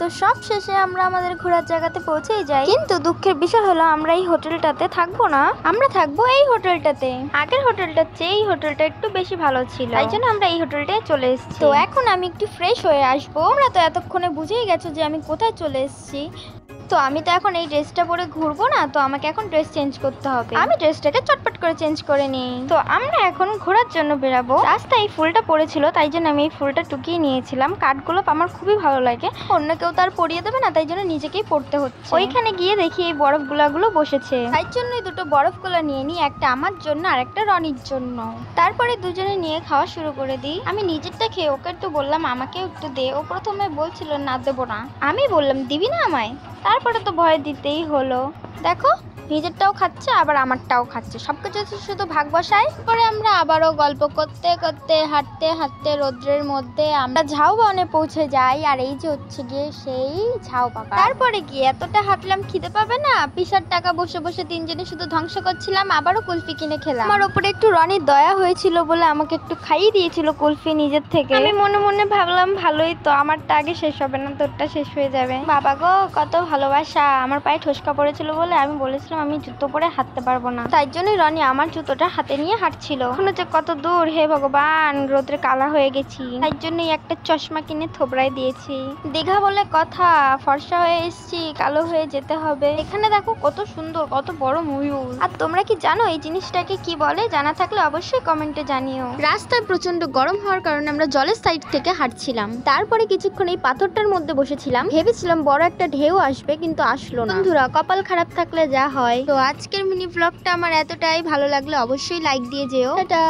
তো সব শেষে আমরা আমাদের ঘোরার জায়গাতে পৌঁছেই যাই, কিন্তু দুঃখের বিষয় হলো আমরা এই হোটেলটাতে থাকবো না, আমরা থাকবো এই হোটেলটাতে। আগের হোটেলটার চেয়ে এই হোটেলটা একটু বেশি ভালো ছিল, তাই জন্য আমরা এই হোটেলটায় চলে এসেছি। তো এখন আমি একটু ফ্রেশ হয়ে আসবো। আমরা তো এতক্ষণে বুঝেই গেছো যে আমি কোথায় চলে এসেছি। তো আমি তো এখন এই ড্রেসটা পরে ঘুরবো না, তো আমাকে এখন ড্রেস চেঞ্জ করতে হবে। আমি ড্রেসটাকে চটপট করে চেঞ্জ করে নিই। তো আমরা এখন ঘোরার জন্য বেরাবো। রাস্তায় এই ফুলটা পড়েছিল, তাই জন্য আমি এই ফুলটা টুকিয়ে নিয়েছিলাম। কাঠগুলো আমার খুবই ভালো লাগে, অন্য কেউ তার পরিয়ে দেবে না, তাই জন্য নিজেকেই পড়তে হচ্ছে। ওইখানে গিয়ে দেখি এই বরফগুলো বসেছে, তাই জন্যই দুটো বরফগুলো নিয়ে নিই, একটা আমার জন্য আর একটা রনির জন্য। তারপরে দুজনে নিয়ে খাওয়া শুরু করে দিই। আমি নিজেরটা খেয়ে ওকে একটু বললাম আমাকে একটু দে। ও প্রথমে বলছিল না দেবো না, আমি বললাম দিবি না আমায়? তারপরে তো ভয় দিতেই হলো। দেখো নিজেরটাও খাচ্ছে আবার আমারটাও খাচ্ছে, সবকিছু শুধু ভাগ বসায়। পরে আমরা আবারও গল্প করতে করতে হাঁটতে হাঁটতে রোদ্রের মধ্যে আমরা ঝাউবনে পৌঁছে যাই। আর এই যে হচ্ছে গিয়ে সেই ঝাউ বাগান। তারপরে গিয়ে এতটা হাঁটলাম, খিদে পাবে না? পিসার টাকা বসে বসে তিনজনে শুধু ধ্বংস করছিলাম। আবারও কুলফি কিনে খেলাম। আমার ওপরে একটু রনির দয়া হয়েছিল বলে আমাকে একটু খাইয়ে দিয়েছিল কুলফি নিজের থেকে। আমি মনে মনে ভাবলাম ভালোই তো, আমারটা আগে শেষ হবে না, তোরটা শেষ হয়ে যাবে। বাবা গো কত ভালোবাসা। আমার পায়ে ঠোসকা পড়েছিল বলে আমি বলেছিলাম আমি জুতো পরে হাঁটতে পারবো না, তাই জন্যই রনি আমার জুতোটা হাতে নিয়ে হাঁটছিল। এখনো যে কত দূর, হে ভগবান, রোদ্রে কালা হয়ে গেছি, তাই জন্যই একটা চশমা কিনে থোবড়াই দিয়েছি। দীঘা বলে কথা, ফর্সা হয়ে এসেছি, কালো হয়ে যেতে হবে। এখানে দেখো কত সুন্দর, কত বড় ময়ূর। আর তোমরা কি জানো এই জিনিসটাকে কি বলে? জানা থাকলে অবশ্যই কমেন্টে জানিও। রাস্তায় প্রচন্ড গরম হওয়ার কারণে আমরা জলের সাইড থেকে হাঁটছিলাম। তারপরে কিছুক্ষণ এই পাথরটার মধ্যে বসেছিলাম, ভেবেছিলাম বড় একটা ঢেউ আসবে, কিন্তু আসলো না। বন্ধুরা কপাল খারাপ থাকলে যা হয়। তো আজকের মিনি ব্লগটা আমার এতটাই ভালো লাগলে অবশ্যই লাইক দিয়ে যেও। টাটা।